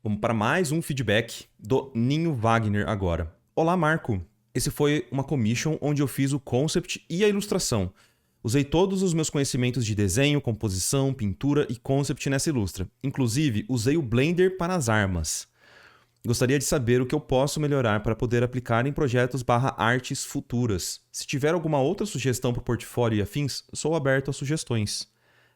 Vamos para mais um feedback do Ninho Wagner agora. Olá, Marco. Esse foi uma commission onde eu fiz o concept e a ilustração. Usei todos os meus conhecimentos de desenho, composição, pintura e concept nessa ilustra. Inclusive, usei o Blender para as armas. Gostaria de saber o que eu posso melhorar para poder aplicar em projetos/artes futuras. Se tiver alguma outra sugestão para o portfólio e afins, sou aberto a sugestões.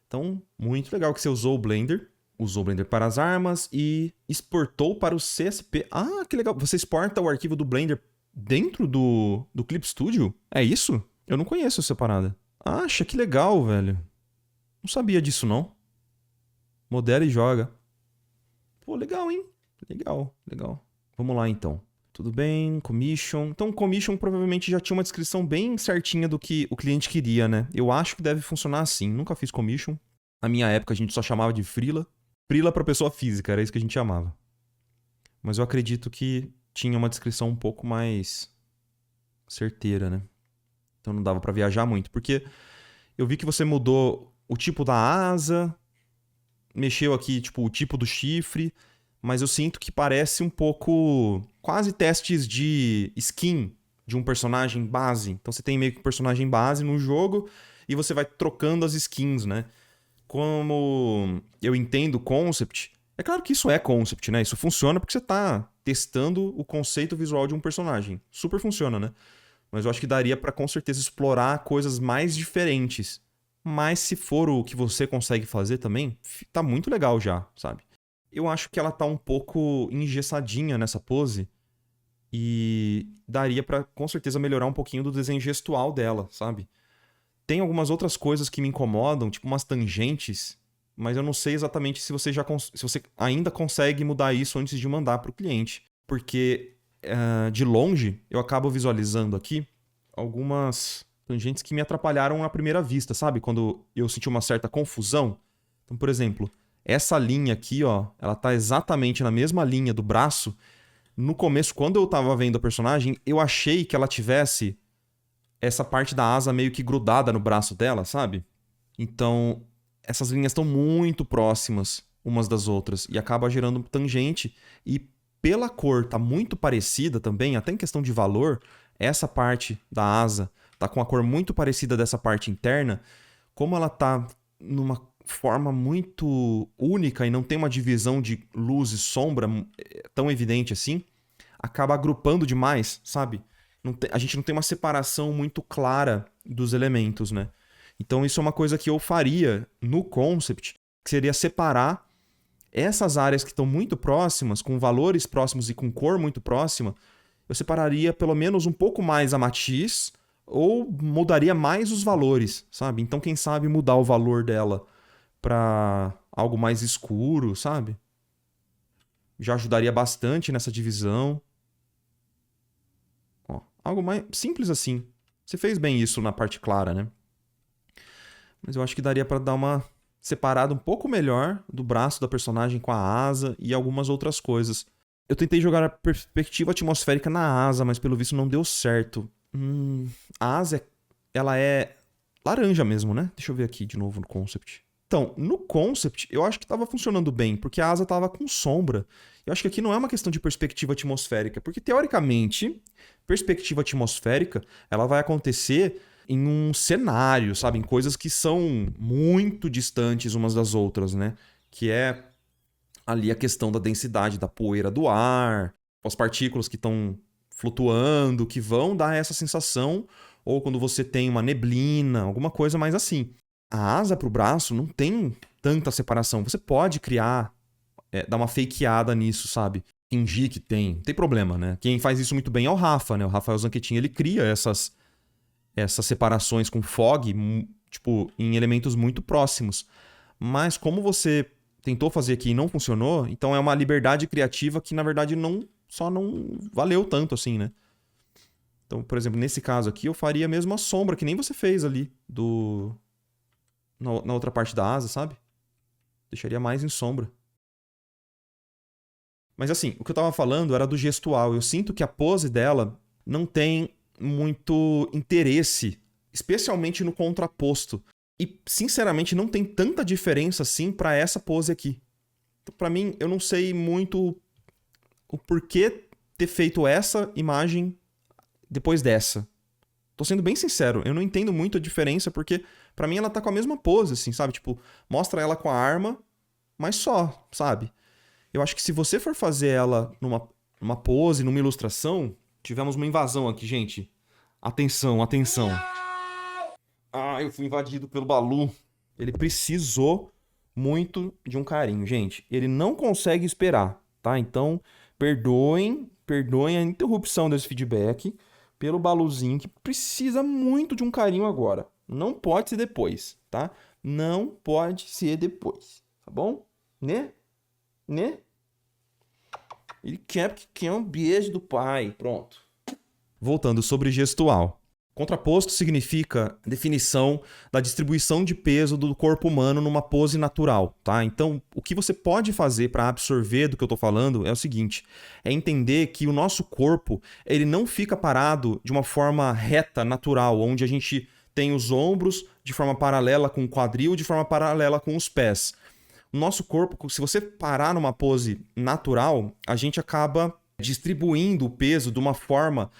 Então, muito legal que você usou o Blender. Usou o Blender para as armas e exportou para o CSP. Ah, que legal. Você exporta o arquivo do Blender dentro do Clip Studio? É isso? Eu não conheço essa parada. Acha, que legal, velho. Não sabia disso, não. Modela e joga. Pô, legal, hein? Legal, legal. Vamos lá, então. Tudo bem, commission. Então, commission provavelmente já tinha uma descrição bem certinha do que o cliente queria, né? Eu acho que deve funcionar assim. Nunca fiz commission. Na minha época, a gente só chamava de freela. Freela para pessoa física, era isso que a gente chamava. Mas eu acredito que tinha uma descrição um pouco mais certeira, né? Então não dava para viajar muito. Porque eu vi que você mudou o tipo da asa, mexeu aqui, tipo, o tipo do chifre, mas eu sinto que parece um pouco quase testes de skin de um personagem base. Então você tem meio que um personagem base no jogo e você vai trocando as skins, né? Como eu entendo concept, é claro que isso é concept, né? Isso funciona porque você tá testando o conceito visual de um personagem. Super funciona, né? Mas eu acho que daria pra com certeza explorar coisas mais diferentes. Mas se for o que você consegue fazer também, tá muito legal já, sabe? Eu acho que ela tá um pouco engessadinha nessa pose e daria pra com certeza melhorar um pouquinho do desenho gestual dela, sabe? Tem algumas outras coisas que me incomodam, tipo umas tangentes, mas eu não sei exatamente se você se você ainda consegue mudar isso antes de mandar para o cliente. Porque de longe eu acabo visualizando aqui algumas tangentes que me atrapalharam à primeira vista, sabe? Quando eu senti uma certa confusão. Então, por exemplo, essa linha aqui, ó, ela tá exatamente na mesma linha do braço. No começo, quando eu tava vendo a personagem, eu achei que ela tivesse essa parte da asa meio que grudada no braço dela, sabe? Então, essas linhas estão muito próximas umas das outras e acaba gerando tangente. E pela cor tá muito parecida também, até em questão de valor, essa parte da asa tá com a cor muito parecida dessa parte interna, como ela tá numa forma muito única e não tem uma divisão de luz e sombra tão evidente assim, acaba agrupando demais, sabe? A gente não tem uma separação muito clara dos elementos, né? Então isso é uma coisa que eu faria no concept, que seria separar essas áreas que estão muito próximas, com valores próximos e com cor muito próxima, eu separaria pelo menos um pouco mais a matiz ou mudaria mais os valores, sabe? Então quem sabe mudar o valor dela para algo mais escuro, sabe? Já ajudaria bastante nessa divisão. Ó, algo mais simples assim. Você fez bem isso na parte clara, né? Mas eu acho que daria pra dar uma separada um pouco melhor do braço da personagem com a asa e algumas outras coisas. Eu tentei jogar a perspectiva atmosférica na asa, mas pelo visto não deu certo. A asa, ela é laranja mesmo, né? Deixa eu ver aqui de novo no concept. Então, no concept, eu acho que estava funcionando bem, porque a asa estava com sombra. Eu acho que aqui não é uma questão de perspectiva atmosférica, porque teoricamente, perspectiva atmosférica, ela vai acontecer em um cenário, sabe? Em coisas que são muito distantes umas das outras, né? Que é ali a questão da densidade da poeira do ar, as partículas que estão flutuando, que vão dar essa sensação, ou quando você tem uma neblina, alguma coisa mais assim. A asa para o braço não tem tanta separação. Você pode criar, dar uma fakeada nisso, sabe? Fingir que tem. Não tem problema, né? Quem faz isso muito bem é o Rafa, né? O Rafael Zanquetin, ele cria essas separações com fog, tipo, em elementos muito próximos. Mas como você tentou fazer aqui e não funcionou, então é uma liberdade criativa que, na verdade, só não valeu tanto assim, né? Então, por exemplo, nesse caso aqui, eu faria mesmo a sombra, que nem você fez ali na outra parte da asa, sabe? Deixaria mais em sombra. Mas assim, o que eu tava falando era do gestual. Eu sinto que a pose dela não tem muito interesse, especialmente no contraposto. E, sinceramente, não tem tanta diferença assim pra essa pose aqui. Pra mim, eu não sei muito o porquê ter feito essa imagem depois dessa. Tô sendo bem sincero, eu não entendo muito a diferença, porque pra mim ela tá com a mesma pose, assim, sabe? Tipo, mostra ela com a arma, mas só, sabe? Eu acho que se você for fazer ela numa pose, numa ilustração... Tivemos uma invasão aqui, gente. Atenção, atenção. Ah, eu fui invadido pelo Balu. Ele precisou muito de um carinho, gente. Ele não consegue esperar, tá? Então, perdoem a interrupção desse feedback pelo Baluzinho, que precisa muito de um carinho agora. Não pode ser depois, tá? Não pode ser depois, tá bom? Né? Ele quer um beijo do pai. Pronto. Voltando sobre gestual. Contraposto significa definição da distribuição de peso do corpo humano numa pose natural, tá? Então, o que você pode fazer para absorver do que eu tô falando é o seguinte, é entender que o nosso corpo, ele não fica parado de uma forma reta, natural, onde a gente tem os ombros de forma paralela com o quadril, de forma paralela com os pés. O nosso corpo, se você parar numa pose natural, a gente acaba distribuindo o peso de uma forma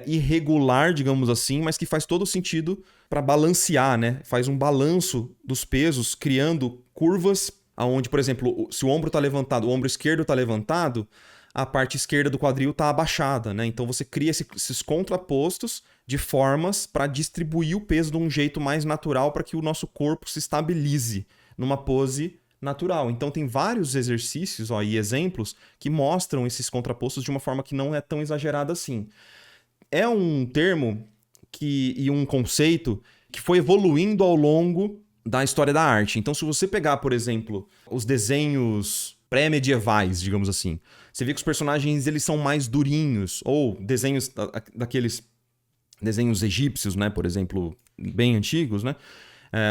irregular, digamos assim, mas que faz todo sentido para balancear, né? Faz um balanço dos pesos, criando curvas aonde, por exemplo, se o ombro está levantado, o ombro esquerdo está levantado, a parte esquerda do quadril está abaixada, né? Então você cria esses contrapostos de formas para distribuir o peso de um jeito mais natural para que o nosso corpo se estabilize numa pose natural. Então tem vários exercícios e exemplos que mostram esses contrapostos de uma forma que não é tão exagerada assim. É um termo e um conceito que foi evoluindo ao longo da história da arte. Então, se você pegar, por exemplo, os desenhos pré-medievais, digamos assim, você vê que os personagens eles são mais durinhos, ou desenhos daqueles desenhos egípcios, né, por exemplo, bem antigos, né?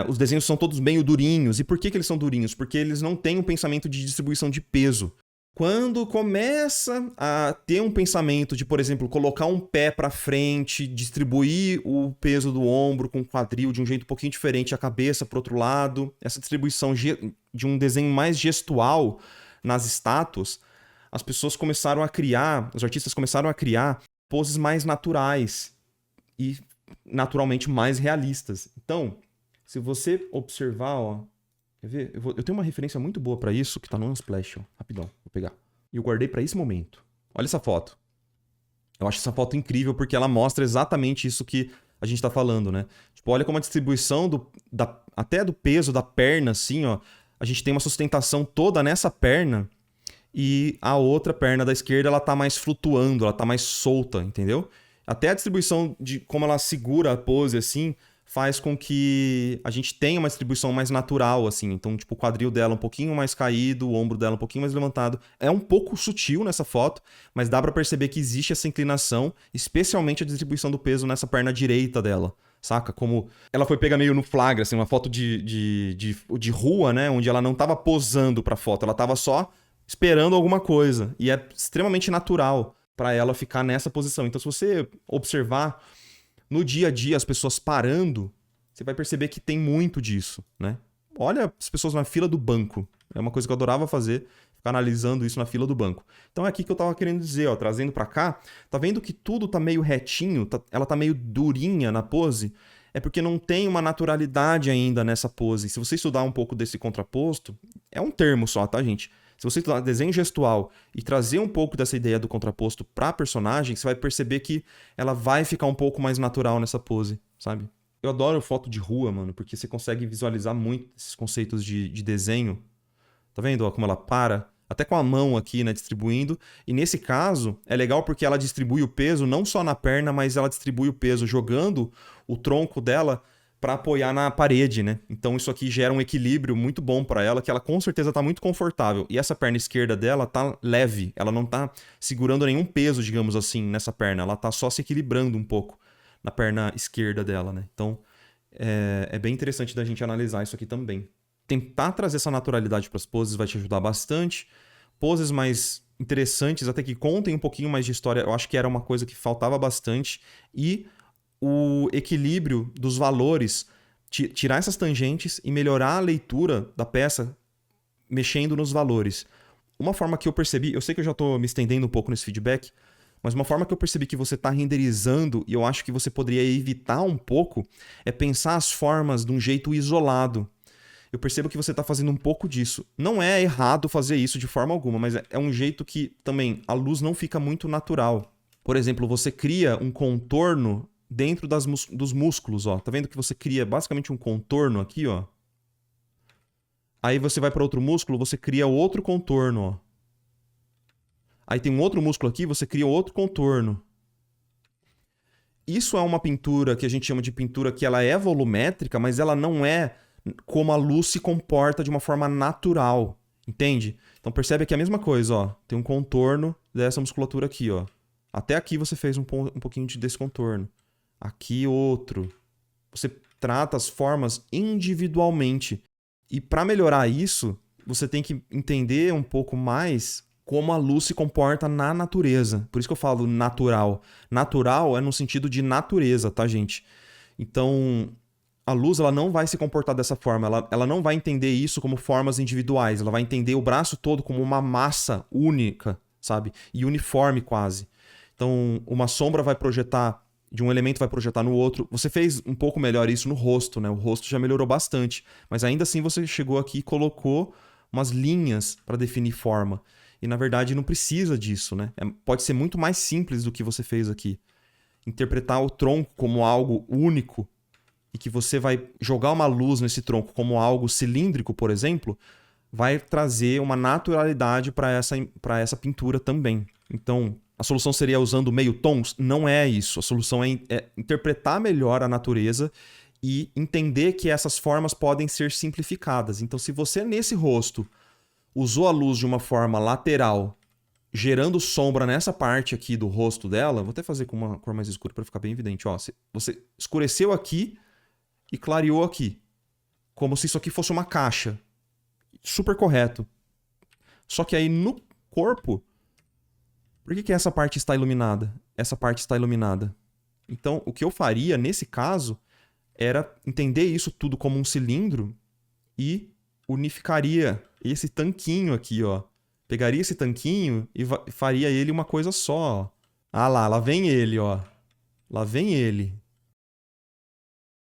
Os desenhos são todos meio durinhos. E por que eles são durinhos? Porque eles não têm um pensamento de distribuição de peso. Quando começa a ter um pensamento de, por exemplo, colocar um pé para frente, distribuir o peso do ombro com o quadril de um jeito um pouquinho diferente, a cabeça para o outro lado, essa distribuição de um desenho mais gestual nas estátuas, as pessoas começaram a criar, os artistas começaram a criar poses mais naturais e naturalmente mais realistas. Então, se você observar, ó, quer ver? Eu tenho uma referência muito boa pra isso que tá no Unsplash, ó. Rapidão, vou pegar. E eu guardei pra esse momento. Olha essa foto. Eu acho essa foto incrível porque ela mostra exatamente isso que a gente tá falando, né? Tipo, olha como a distribuição até do peso da perna, assim, ó. A gente tem uma sustentação toda nessa perna e a outra perna da esquerda, ela tá mais flutuando, ela tá mais solta, entendeu? Até a distribuição de como ela segura a pose, assim, faz com que a gente tenha uma distribuição mais natural, assim. Então, tipo, o quadril dela um pouquinho mais caído, o ombro dela um pouquinho mais levantado. É um pouco sutil nessa foto, mas dá pra perceber que existe essa inclinação, especialmente a distribuição do peso nessa perna direita dela, saca? Como ela foi pega meio no flagra, assim, uma foto de rua, né? Onde ela não tava posando pra foto, ela tava só esperando alguma coisa. E é extremamente natural pra ela ficar nessa posição. Então, se você observar no dia a dia as pessoas parando, você vai perceber que tem muito disso, né? Olha as pessoas na fila do banco. É uma coisa que eu adorava fazer, ficar analisando isso na fila do banco. Então é aqui que eu tava querendo dizer, ó, trazendo pra cá, tá vendo que tudo tá meio retinho, ela tá meio durinha na pose? É porque não tem uma naturalidade ainda nessa pose. Se você estudar um pouco desse contraposto, é um termo só, tá, gente? Se você estudar desenho gestual e trazer um pouco dessa ideia do contraposto pra personagem, você vai perceber que ela vai ficar um pouco mais natural nessa pose, sabe? Eu adoro foto de rua, mano, porque você consegue visualizar muito esses conceitos de desenho. Tá vendo, ó, como ela para? Até com a mão aqui, né, distribuindo. E nesse caso, é legal porque ela distribui o peso não só na perna, mas ela distribui o peso jogando o tronco dela para apoiar na parede, né? Então isso aqui gera um equilíbrio muito bom para ela, que ela com certeza tá muito confortável. E essa perna esquerda dela tá leve, ela não tá segurando nenhum peso, digamos assim, nessa perna. Ela tá só se equilibrando um pouco na perna esquerda dela, né? Então é bem interessante da gente analisar isso aqui também. Tentar trazer essa naturalidade para as poses vai te ajudar bastante. Poses mais interessantes, até que contem um pouquinho mais de história, eu acho que era uma coisa que faltava bastante. E o equilíbrio dos valores, tirar essas tangentes e melhorar a leitura da peça mexendo nos valores. Uma forma que eu percebi, eu sei que eu já tô me estendendo um pouco nesse feedback, mas uma forma que eu percebi que você está renderizando, e eu acho que você poderia evitar um pouco, é pensar as formas de um jeito isolado. Eu percebo que você está fazendo um pouco disso. Não é errado fazer isso de forma alguma, mas é um jeito que também a luz não fica muito natural. Por exemplo, você cria um contorno dentro dos músculos, ó. Tá vendo que você cria basicamente um contorno aqui, ó? Aí você vai para outro músculo, você cria outro contorno, ó. Aí tem um outro músculo aqui, você cria outro contorno. Isso é uma pintura que a gente chama de pintura que ela é volumétrica, mas ela não é como a luz se comporta de uma forma natural, entende? Então percebe que é a mesma coisa, ó. Tem um contorno dessa musculatura aqui, ó. Até aqui você fez um pouquinho desse contorno. Aqui outro. Você trata as formas individualmente. E para melhorar isso, você tem que entender um pouco mais como a luz se comporta na natureza. Por isso que eu falo natural. Natural é no sentido de natureza, tá, gente? Então, a luz ela não vai se comportar dessa forma. Ela não vai entender isso como formas individuais. Ela vai entender o braço todo como uma massa única, sabe? E uniforme quase. Então, uma sombra vai projetar de um elemento vai projetar no outro. Você fez um pouco melhor isso no rosto, né? O rosto já melhorou bastante. Mas ainda assim você chegou aqui e colocou umas linhas para definir forma. E na verdade não precisa disso, né? Pode ser muito mais simples do que você fez aqui. Interpretar o tronco como algo único e que você vai jogar uma luz nesse tronco como algo cilíndrico, por exemplo, vai trazer uma naturalidade para essa pintura também. Então, a solução seria usando meio tons? Não é isso. A solução é interpretar melhor a natureza e entender que essas formas podem ser simplificadas. Então, se você nesse rosto usou a luz de uma forma lateral, gerando sombra nessa parte aqui do rosto dela, vou até fazer com uma cor mais escura para ficar bem evidente. Ó, você escureceu aqui e clareou aqui, como se isso aqui fosse uma caixa. Super correto. Só que aí no corpo, por que essa parte está iluminada? Essa parte está iluminada. Então, o que eu faria nesse caso era entender isso tudo como um cilindro e unificaria esse tanquinho aqui, ó. Pegaria esse tanquinho e faria ele uma coisa só, ó. Ah lá vem ele, ó. Lá vem ele.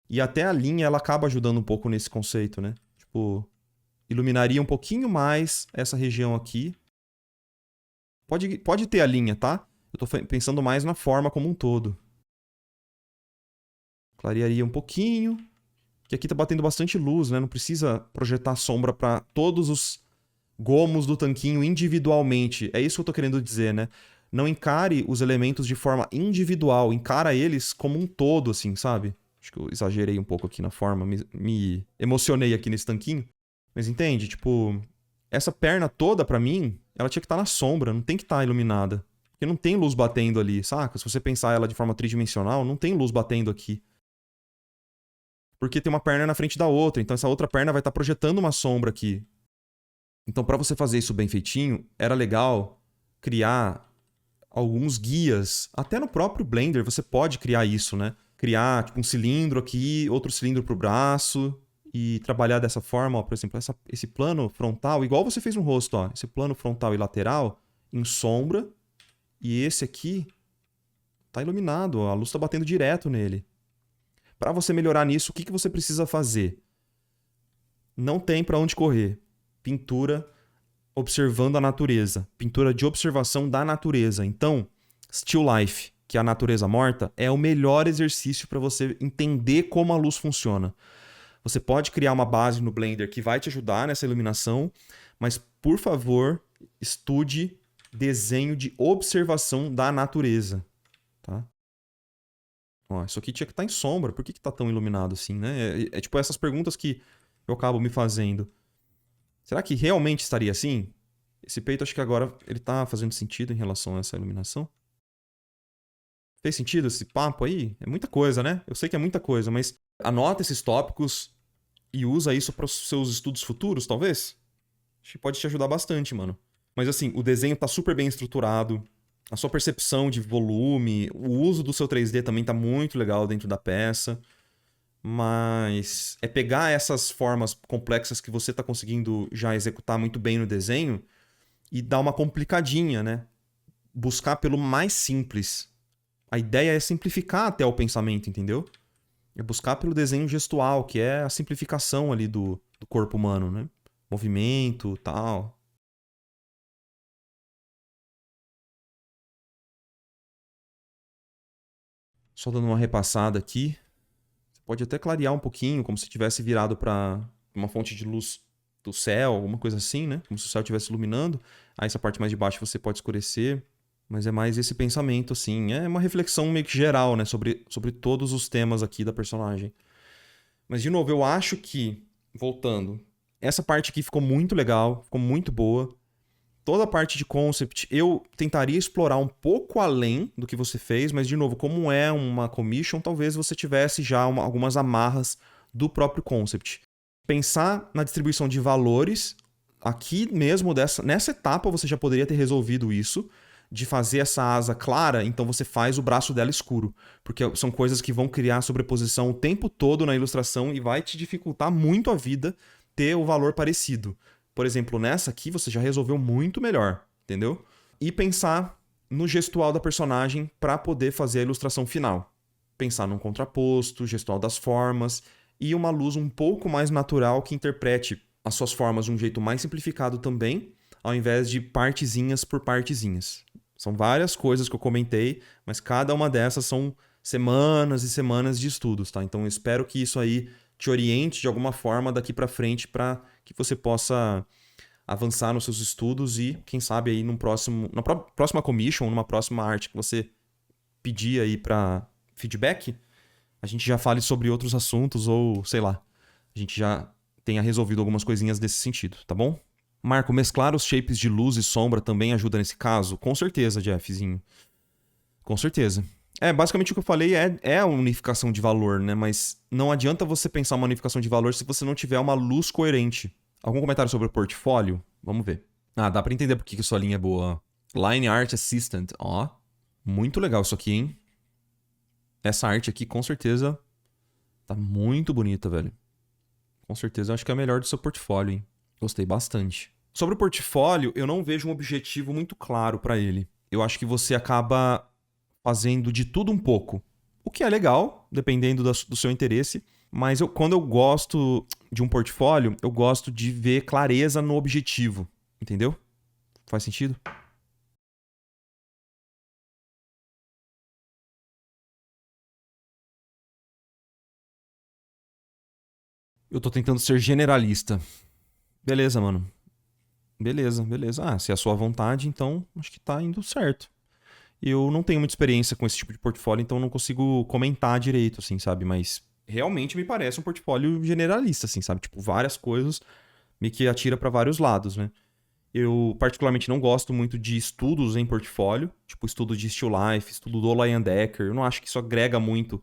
E até a linha, ela acaba ajudando um pouco nesse conceito, né? Tipo, iluminaria um pouquinho mais essa região aqui. Pode ter a linha, tá? Eu tô pensando mais na forma como um todo. Clarearia um pouquinho. Que aqui tá batendo bastante luz, né? Não precisa projetar sombra para todos os gomos do tanquinho individualmente. É isso que eu tô querendo dizer, né? Não encare os elementos de forma individual. Encara eles como um todo, assim, sabe? Acho que eu exagerei um pouco aqui na forma. Me emocionei aqui nesse tanquinho. Mas entende? Tipo, essa perna toda, pra mim, ela tinha que estar na sombra. Não tem que estar iluminada. Porque não tem luz batendo ali, saca? Se você pensar ela de forma tridimensional, não tem luz batendo aqui. Porque tem uma perna na frente da outra. Então essa outra perna vai estar projetando uma sombra aqui. Então, para você fazer isso bem feitinho, era legal criar alguns guias. Até no próprio Blender você pode criar isso, né? Criar tipo, um cilindro aqui, outro cilindro para o braço e trabalhar dessa forma. Ó, por exemplo, esse plano frontal, igual você fez no rosto, ó, esse plano frontal e lateral em sombra. E esse aqui tá iluminado, ó, a luz está batendo direto nele. Para você melhorar nisso, o que você precisa fazer? Não tem para onde correr. Pintura observando a natureza. Pintura de observação da natureza. Então, Still Life, que é a natureza morta, é o melhor exercício para você entender como a luz funciona. Você pode criar uma base no Blender que vai te ajudar nessa iluminação, mas, por favor, estude desenho de observação da natureza. Tá? Ó, isso aqui tinha que estar em sombra. Por que está tão iluminado assim, né? É tipo essas perguntas que eu acabo me fazendo. Será que realmente estaria assim? Esse peito, acho que agora ele tá fazendo sentido em relação a essa iluminação. Fez sentido esse papo aí? É muita coisa, né? Eu sei que é muita coisa, mas anota esses tópicos e usa isso para os seus estudos futuros, talvez? Acho que pode te ajudar bastante, mano. Mas assim, o desenho tá super bem estruturado. A sua percepção de volume, o uso do seu 3D também tá muito legal dentro da peça. Mas é pegar essas formas complexas que você está conseguindo já executar muito bem no desenho e dar uma complicadinha, né? Buscar pelo mais simples. A ideia é simplificar até o pensamento, entendeu? É buscar pelo desenho gestual, que é a simplificação ali do corpo humano, né? Movimento, tal. Só dando uma repassada aqui. Você pode até clarear um pouquinho, como se tivesse virado para uma fonte de luz do céu, alguma coisa assim, né? Como se o céu estivesse iluminando. Aí essa parte mais de baixo você pode escurecer. Mas é mais esse pensamento, assim. É uma reflexão meio que geral, né? Sobre todos os temas aqui da personagem. Mas, de novo, eu acho que, voltando, essa parte aqui ficou muito legal, ficou muito boa. Toda a parte de concept, eu tentaria explorar um pouco além do que você fez, mas, de novo, como é uma commission, talvez você tivesse já algumas amarras do próprio concept. Pensar na distribuição de valores, aqui mesmo, nessa etapa, você já poderia ter resolvido isso, de fazer essa asa clara, então você faz o braço dela escuro. Porque são coisas que vão criar sobreposição o tempo todo na ilustração e vai te dificultar muito a vida ter o valor parecido. Por exemplo, nessa aqui você já resolveu muito melhor, entendeu? E pensar no gestual da personagem para poder fazer a ilustração final. Pensar num contraposto, gestual das formas e uma luz um pouco mais natural que interprete as suas formas de um jeito mais simplificado também, ao invés de partezinhas por partezinhas. São várias coisas que eu comentei, mas cada uma dessas são semanas e semanas de estudos, tá? Então eu espero que isso aí te oriente de alguma forma daqui para frente para que você possa avançar nos seus estudos e, quem sabe, aí na próxima commission, numa próxima arte que você pedir aí para feedback, a gente já fale sobre outros assuntos ou, sei lá, a gente já tenha resolvido algumas coisinhas desse sentido, tá bom? Marco, mesclar os shapes de luz e sombra também ajuda nesse caso? Com certeza, Jeffzinho. Com certeza. Basicamente o que eu falei é a unificação de valor, né? Mas não adianta você pensar uma unificação de valor se você não tiver uma luz coerente. Algum comentário sobre o portfólio? Vamos ver. Ah, dá pra entender por que sua linha é boa. Line Art Assistant. Ó, muito legal isso aqui, hein? Essa arte aqui, com certeza, tá muito bonita, velho. Com certeza, eu acho que é a melhor do seu portfólio, hein? Gostei bastante. Sobre o portfólio, eu não vejo um objetivo muito claro pra ele. Eu acho que você acaba fazendo de tudo um pouco. O que é legal, dependendo do seu interesse. Mas quando eu gosto de um portfólio, eu gosto de ver clareza no objetivo. Entendeu? Faz sentido? Eu tô tentando ser generalista. Beleza, mano. Beleza, beleza. Ah, se é a sua vontade, então acho que tá indo certo. Eu não tenho muita experiência com esse tipo de portfólio, então não consigo comentar direito, assim, sabe? Mas realmente me parece um portfólio generalista, assim, sabe? Tipo, várias coisas, meio que atira pra vários lados, né? Eu particularmente não gosto muito de estudos em portfólio, tipo estudo de Still Life, estudo do Lion Decker. Eu não acho que isso agrega muito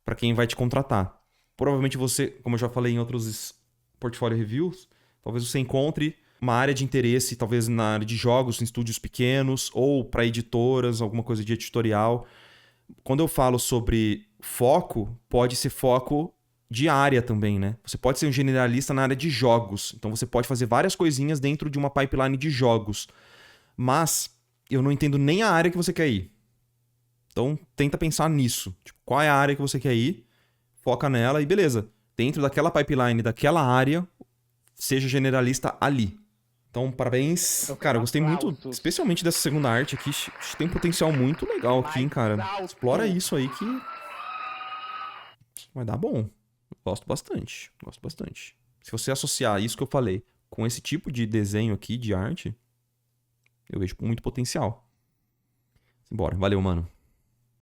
pra quem vai te contratar. Provavelmente você, como eu já falei em outros portfólio reviews, talvez você encontre uma área de interesse, talvez na área de jogos, em estúdios pequenos, ou para editoras, alguma coisa de editorial. Quando eu falo sobre foco, pode ser foco de área também, né? Você pode ser um generalista na área de jogos. Então você pode fazer várias coisinhas dentro de uma pipeline de jogos. Mas eu não entendo nem a área que você quer ir. Então tenta pensar nisso. Tipo, qual é a área que você quer ir? Foca nela e beleza. Dentro daquela pipeline, daquela área, seja generalista ali. Então, parabéns. Cara, eu gostei muito, especialmente dessa segunda arte aqui. Tem um potencial muito legal aqui, hein, cara. Explora isso aí que vai dar bom. Gosto bastante. Gosto bastante. Se você associar isso que eu falei com esse tipo de desenho aqui, de arte, eu vejo muito potencial. Bora. Valeu, mano.